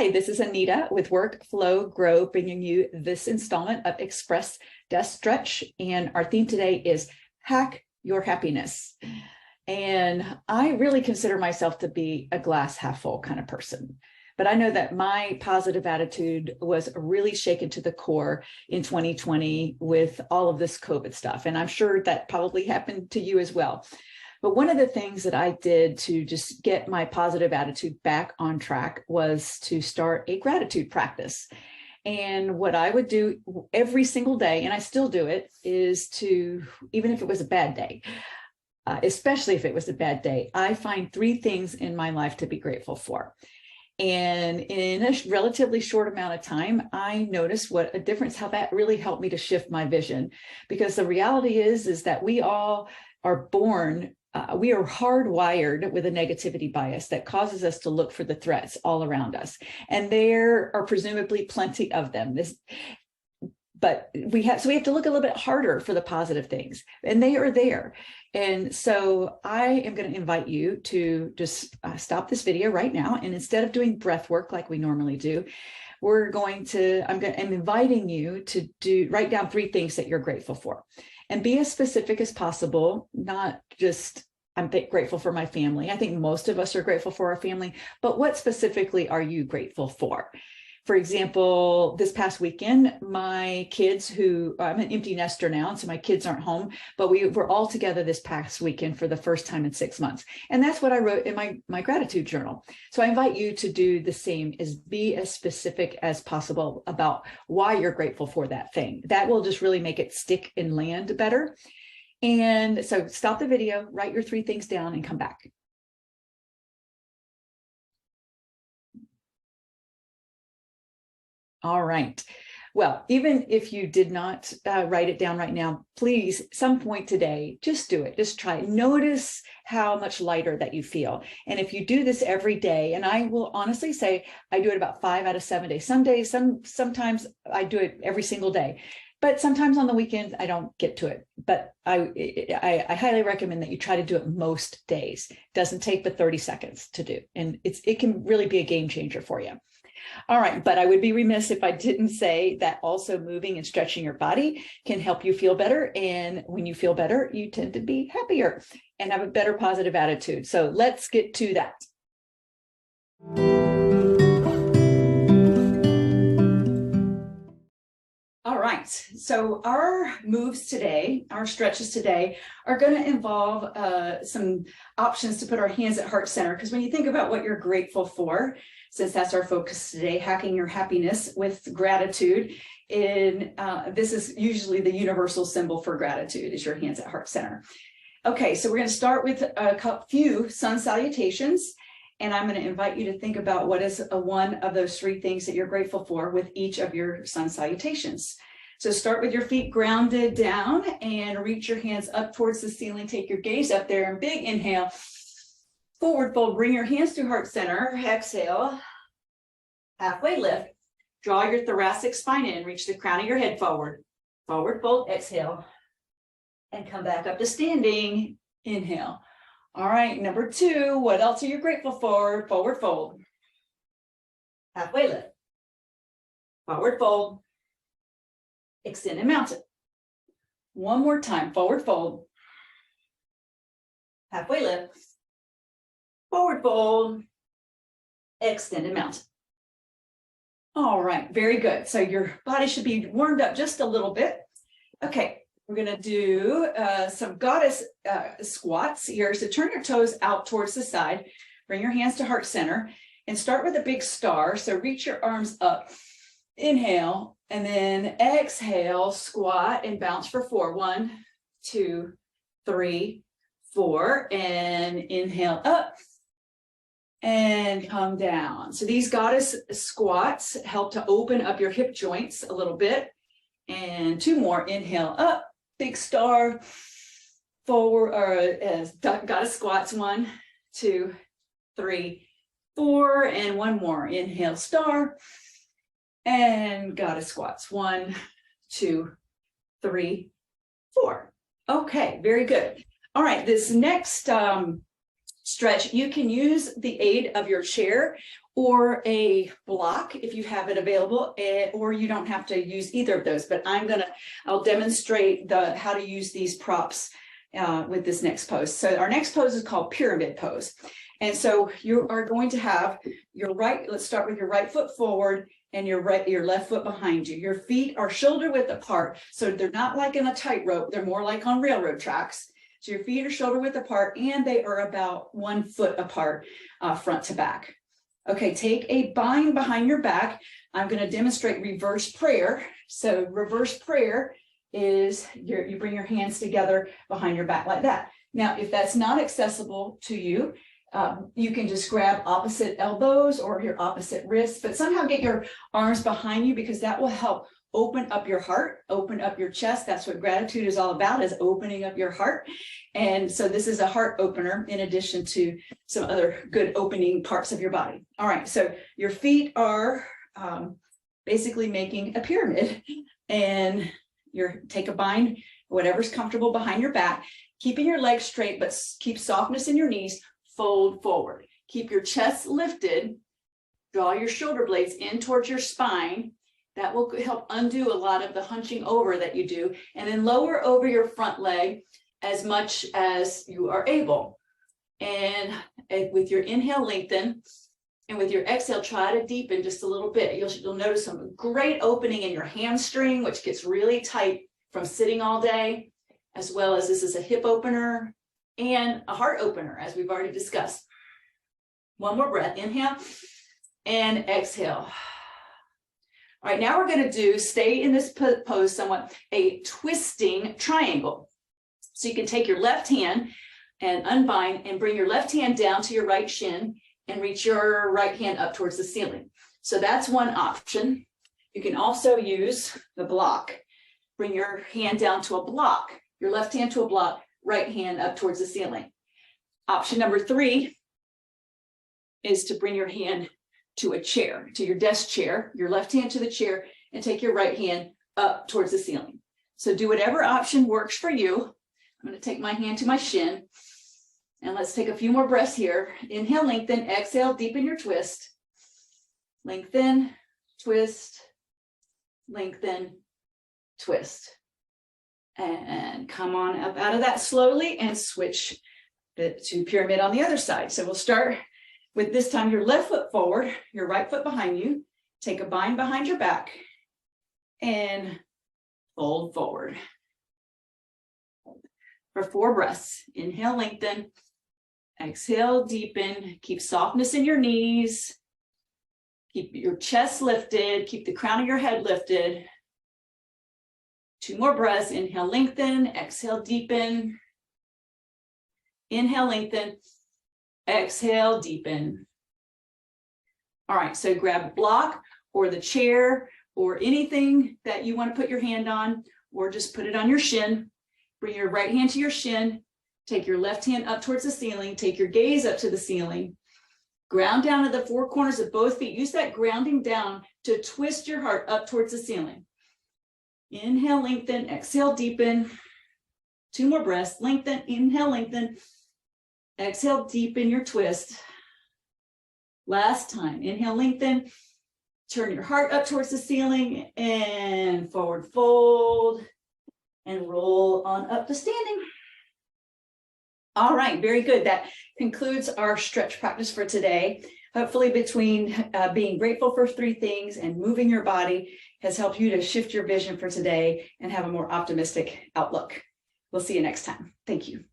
Hi, this is Anita with Workflow Grow, bringing you this installment of Express Desk Stretch. And our theme today is Hack Your Happiness. And I really consider myself to be a glass half full kind of person. But I know that my positive attitude was really shaken to the core in 2020 with all of this COVID stuff. And I'm sure that probably happened to you as well. But one of the things that I did to just get my positive attitude back on track was to start a gratitude practice. And what I would do every single day, and I still do it, is to, even if it was a bad day, especially if it was a bad day, I find 3 things in my life to be grateful for. And in a relatively short amount of time, I noticed what a difference, how that really helped me to shift my vision. Because the reality is that we all are born, we are hardwired with a negativity bias that causes us to look for the threats all around us. And there are presumably plenty of them. But we have to look a little bit harder for the positive things, and they are there. And so I am going to invite you to just stop this video right now. And instead of doing breath work like we normally do, I'm inviting you to write down 3 things that you're grateful for, and be as specific as possible, not just I'm grateful for my family. I think most of us are grateful for our family, but what specifically are you grateful for? For example, this past weekend, my kids I'm an empty nester now, so my kids aren't home, but we were all together this past weekend for the first time in 6 months. And that's what I wrote in my gratitude journal. So I invite you to do the same, is be as specific as possible about why you're grateful for that thing. That will just really make it stick and land better. And so stop the video, write your 3 things down, and come back. All right. Well, even if you did not write it down right now, please, some point today, just do it. Just try it. Notice how much lighter that you feel. And if you do this every day, and I will honestly say I do it about 5 out of 7 days. Sometimes I do it every single day, but sometimes on the weekends I don't get to it. But I highly recommend that you try to do it most days. It doesn't take but 30 seconds to do, and it can really be a game changer for you. All right, but I would be remiss if I didn't say that also moving and stretching your body can help you feel better. And when you feel better, you tend to be happier and have a better positive attitude. So let's get to that. All right, so our moves today, our stretches today, are going to involve some options to put our hands at heart center. Because when you think about what you're grateful for, since that's our focus today, hacking your happiness with gratitude, this is usually the universal symbol for gratitude, is your hands at heart center. Okay, so we're going to start with a few sun salutations. And I'm going to invite you to think about what is one of those 3 things that you're grateful for with each of your sun salutations. So start with your feet grounded down and reach your hands up towards the ceiling. Take your gaze up there and big inhale. Forward fold, bring your hands to heart center. Exhale, halfway lift. Draw your thoracic spine in, reach the crown of your head forward. Forward fold, exhale. And come back up to standing. Inhale. All right, number 2, what else are you grateful for? Forward fold. Halfway lift. Forward fold. Extended mountain. One more time, forward fold. Halfway lift. Forward fold. Extended mountain. All right, very good. So your body should be warmed up just a little bit. Okay. We're going to do some goddess squats here. So turn your toes out towards the side, bring your hands to heart center, and start with a big star. So reach your arms up, inhale, and then exhale, squat and bounce for 4. 1, 2, 3, 4, and inhale up and come down. So these goddess squats help to open up your hip joints a little bit. And 2 more, inhale up. Big star, forward, or goddess squats. 1, 2, 3, 4, and 1 more. Inhale, star, and goddess squats. 1, 2, 3, 4. Okay, very good. All right, this next stretch, you can use the aid of your chair or a block if you have it available, or you don't have to use either of those. But I'll demonstrate how to use these props with this next pose. So our next pose is called pyramid pose. And so you are going to have let's start with your right foot forward and your left foot behind you. Your feet are shoulder width apart. So they're not like in a tightrope, they're more like on railroad tracks. So your feet are shoulder width apart and they are about 1 foot apart, front to back. Okay, take a bind behind your back. I'm going to demonstrate reverse prayer. So reverse prayer is you bring your hands together behind your back like that. Now, if that's not accessible to you, you can just grab opposite elbows or your opposite wrists, but somehow get your arms behind you, because that will help open up your heart, open up your chest. That's what gratitude is all about, is opening up your heart. And so this is a heart opener in addition to some other good opening parts of your body. All right, so your feet are basically making a pyramid, and take a bind, whatever's comfortable behind your back, keeping your legs straight, but keep softness in your knees. Fold forward. Keep your chest lifted. Draw your shoulder blades in towards your spine. That will help undo a lot of the hunching over that you do. And then lower over your front leg as much as you are able. And with your inhale, lengthen. And with your exhale, try to deepen just a little bit. You'll notice some great opening in your hamstring, which gets really tight from sitting all day, as well as this is a hip opener and a heart opener, as we've already discussed. One more breath, inhale and exhale. All right, now we're going to stay in this pose somewhat, a twisting triangle. So you can take your left hand and unbind and bring your left hand down to your right shin and reach your right hand up towards the ceiling. So that's one option. You can also use the block. Bring your hand down to a block, your left hand to a block, right hand up towards the ceiling. Option number 3 is to bring your hand to a chair, to your desk chair, your left hand to the chair, and take your right hand up towards the ceiling. So do whatever option works for you. I'm going to take my hand to my shin, and let's take a few more breaths here. Inhale, lengthen, exhale, deepen your twist. Lengthen, twist, lengthen, twist. And come on up out of that slowly and switch to pyramid on the other side. So we'll start with, this time, your left foot forward, your right foot behind you. Take a bind behind your back and fold forward. For 4 breaths, inhale, lengthen, exhale, deepen, keep softness in your knees, keep your chest lifted, keep the crown of your head lifted. 2 more breaths, inhale, lengthen, exhale, deepen. Inhale, lengthen, exhale, deepen. All right, so grab a block or the chair or anything that you want to put your hand on, or just put it on your shin. Bring your right hand to your shin, take your left hand up towards the ceiling, take your gaze up to the ceiling, ground down to the 4 corners of both feet. Use that grounding down to twist your heart up towards the ceiling. Inhale, lengthen, exhale, deepen. 2 more breaths, lengthen, inhale, lengthen, exhale, deepen your twist. Last time, inhale, lengthen, turn your heart up towards the ceiling and forward fold and roll on up to standing. All right, very good. That concludes our stretch practice for today. Hopefully between being grateful for 3 things and moving your body has helped you to shift your vision for today and have a more optimistic outlook. We'll see you next time. Thank you.